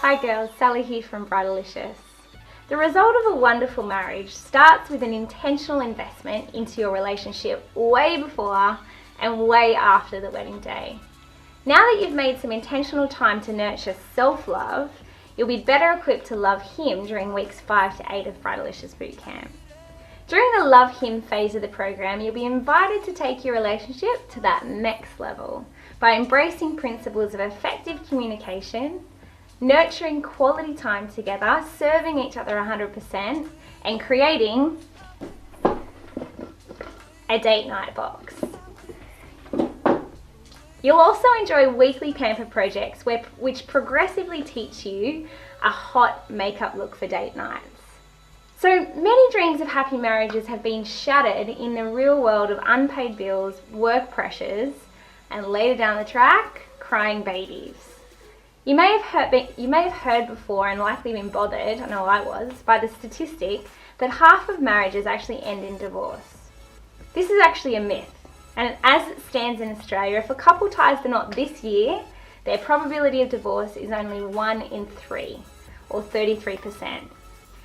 Hi girls, Sally here from Bridalicious. The result of a wonderful marriage starts with an intentional investment into your relationship way before and way after the wedding day. Now that you've made some intentional time to nurture self-love, you'll be better equipped to love him during weeks 5 to 8 of Bridalicious Bootcamp. During the Love Him phase of the program, you'll be invited to take your relationship to that next level by embracing principles of effective communication, nurturing quality time together, serving each other 100%, and creating a date night box. You'll also enjoy weekly pamper projects which progressively teach you a hot makeup look for date nights. So many dreams of happy marriages have been shattered in the real world of unpaid bills, work pressures, and later down the track, crying babies. You may have heard before and likely been bothered, I know I was, by the statistic that half of marriages actually end in divorce. This is actually a myth, and as it stands in Australia, if a couple ties the knot this year, their probability of divorce is only 1 in 3, or 33%.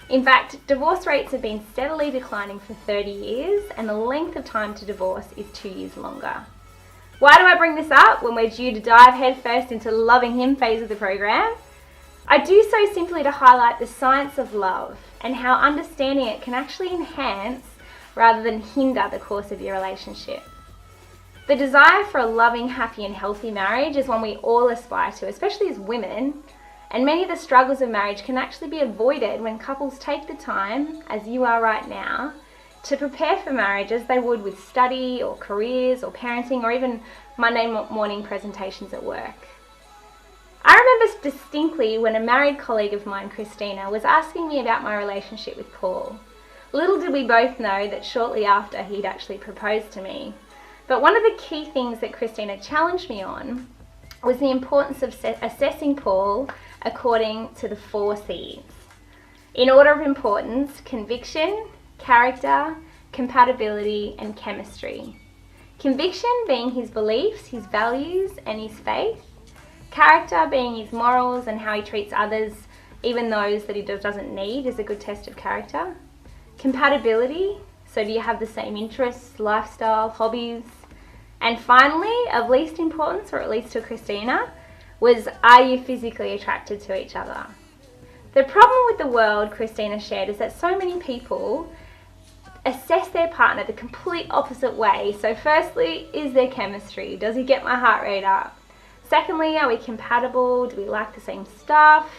In fact, divorce rates have been steadily declining for 30 years, and the length of time to divorce is 2 years longer. Why do I bring this up when we're due to dive headfirst into the loving him phase of the program? I do so simply to highlight the science of love and how understanding it can actually enhance rather than hinder the course of your relationship. The desire for a loving, happy and healthy marriage is one we all aspire to, especially as women, and many of the struggles of marriage can actually be avoided when couples take the time, as you are right now, to prepare for marriage as they would with study or careers or parenting or even Monday morning presentations at work. I remember distinctly when a married colleague of mine, Christina, was asking me about my relationship with Paul. Little did we both know that shortly after he'd actually proposed to me. But one of the key things that Christina challenged me on was the importance of assessing Paul according to the 4 C's. In order of importance: conviction, character, compatibility, and chemistry. Conviction being his beliefs, his values, and his faith. Character being his morals and how he treats others, even those that he doesn't need, is a good test of character. Compatibility, so do you have the same interests, lifestyle, hobbies? And finally, of least importance, or at least to Christina, was, are you physically attracted to each other? The problem with the world, Christina shared, is that so many people assess their partner the complete opposite way. So firstly, is there chemistry? Does he get my heart rate up? Secondly, are we compatible? Do we like the same stuff?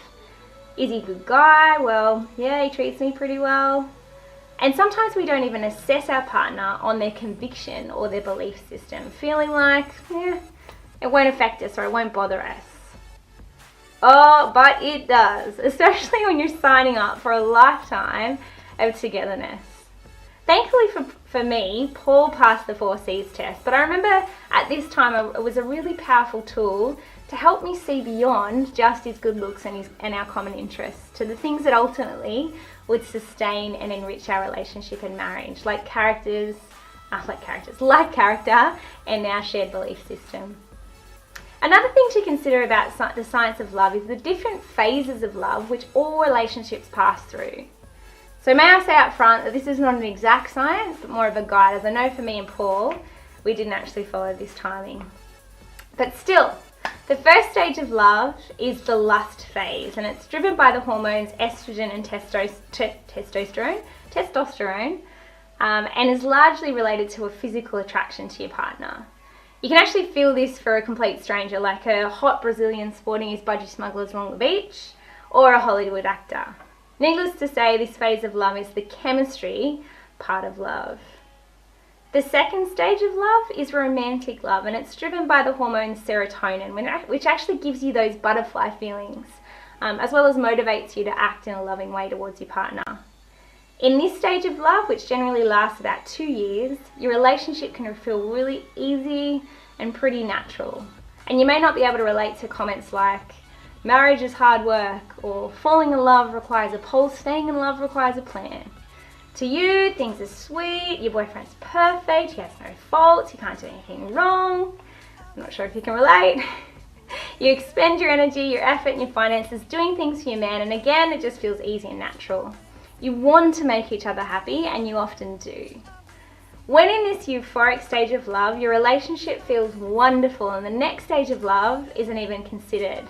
Is he a good guy? Well, yeah, he treats me pretty well. And sometimes we don't even assess our partner on their conviction or their belief system, feeling like, it won't affect us or it won't bother us. Oh, but it does, especially when you're signing up for a lifetime of togetherness. Thankfully for me, Paul passed the 4 C's test, but I remember at this time it was a really powerful tool to help me see beyond just his good looks and our common interests to the things that ultimately would sustain and enrich our relationship and marriage, like character and our shared belief system. Another thing to consider about the science of love is the different phases of love which all relationships pass through. So may I say up front that this is not an exact science, but more of a guide, as I know for me and Paul, we didn't actually follow this timing. But still, the first stage of love is the lust phase, and it's driven by the hormones estrogen and testosterone, and is largely related to a physical attraction to your partner. You can actually feel this for a complete stranger, like a hot Brazilian sporting his budgie smugglers along the beach, or a Hollywood actor. Needless to say, this phase of love is the chemistry part of love. The second stage of love is romantic love, and it's driven by the hormone serotonin, which actually gives you those butterfly feelings, as well as motivates you to act in a loving way towards your partner. In this stage of love, which generally lasts about 2 years, your relationship can feel really easy and pretty natural. And you may not be able to relate to comments like, marriage is hard work, or falling in love requires a pulse, staying in love requires a plan. To you, things are sweet, your boyfriend's perfect, he has no faults, he can't do anything wrong. I'm not sure if you can relate. You expend your energy, your effort and your finances doing things for your man, and again, it just feels easy and natural. You want to make each other happy, and you often do. When in this euphoric stage of love, your relationship feels wonderful, and the next stage of love isn't even considered,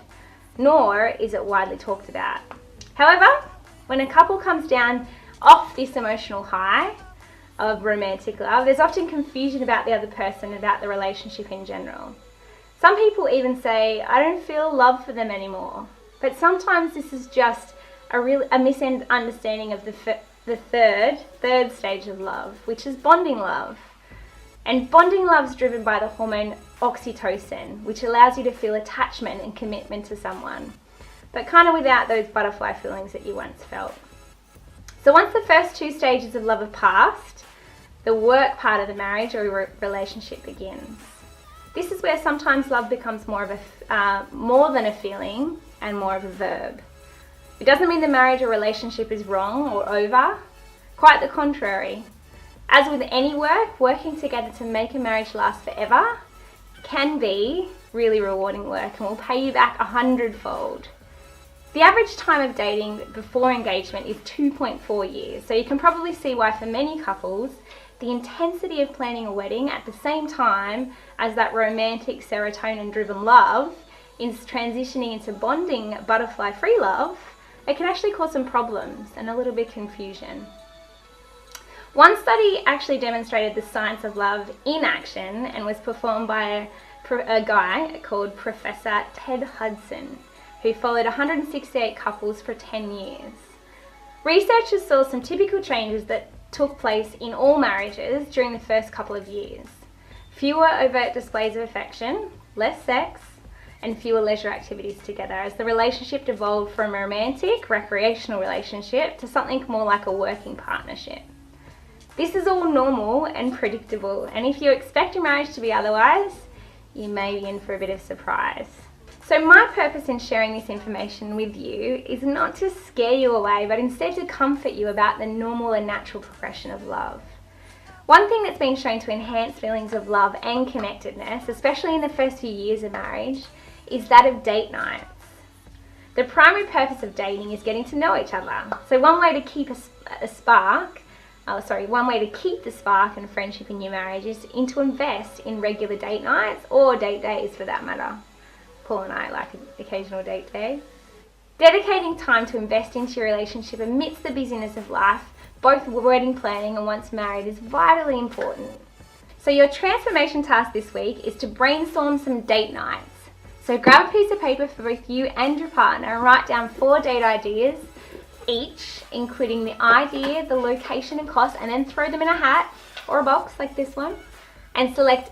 nor is it widely talked about. However, when a couple comes down off this emotional high of romantic love, there's often confusion about the other person, about the relationship in general. Some people even say, I don't feel love for them anymore. But sometimes this is just a misunderstanding of the third stage of love, which is bonding love. And bonding love is driven by the hormone oxytocin, which allows you to feel attachment and commitment to someone, but kind of without those butterfly feelings that you once felt. So once the first two stages of love are passed, the work part of the marriage or relationship begins. This is where sometimes love becomes more than a feeling and more of a verb. It doesn't mean the marriage or relationship is wrong or over. Quite the contrary. As with any work, working together to make a marriage last forever can be really rewarding work and will pay you back 100-fold. The average time of dating before engagement is 2.4 years, so you can probably see why for many couples, the intensity of planning a wedding at the same time as that romantic serotonin-driven love is transitioning into bonding butterfly-free love, it can actually cause some problems and a little bit of confusion. One study actually demonstrated the science of love in action and was performed by a guy called Professor Ted Hudson, who followed 168 couples for 10 years. Researchers saw some typical changes that took place in all marriages during the first couple of years. Fewer overt displays of affection, less sex, and fewer leisure activities together as the relationship devolved from a romantic, recreational relationship to something more like a working partnership. This is all normal and predictable, and if you expect your marriage to be otherwise, you may be in for a bit of surprise. So my purpose in sharing this information with you is not to scare you away, but instead to comfort you about the normal and natural progression of love. One thing that's been shown to enhance feelings of love and connectedness, especially in the first few years of marriage, is that of date nights. The primary purpose of dating is getting to know each other. So one way to keep one way to keep the spark and friendship in your marriage is to invest in regular date nights or date days for that matter. Paul and I like an occasional date day. Dedicating time to invest into your relationship amidst the busyness of life, both wedding planning and once married, is vitally important. So your transformation task this week is to brainstorm some date nights. So grab a piece of paper for both you and your partner and write down 4 date ideas each, including the idea, the location and cost, and then throw them in a hat or a box like this one, and select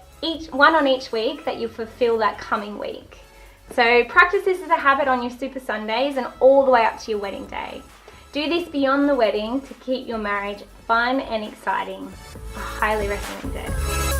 one on each week that you'll fulfill that coming week. So practice this as a habit on your Super Sundays and all the way up to your wedding day. Do this beyond the wedding to keep your marriage fun and exciting. I highly recommend it.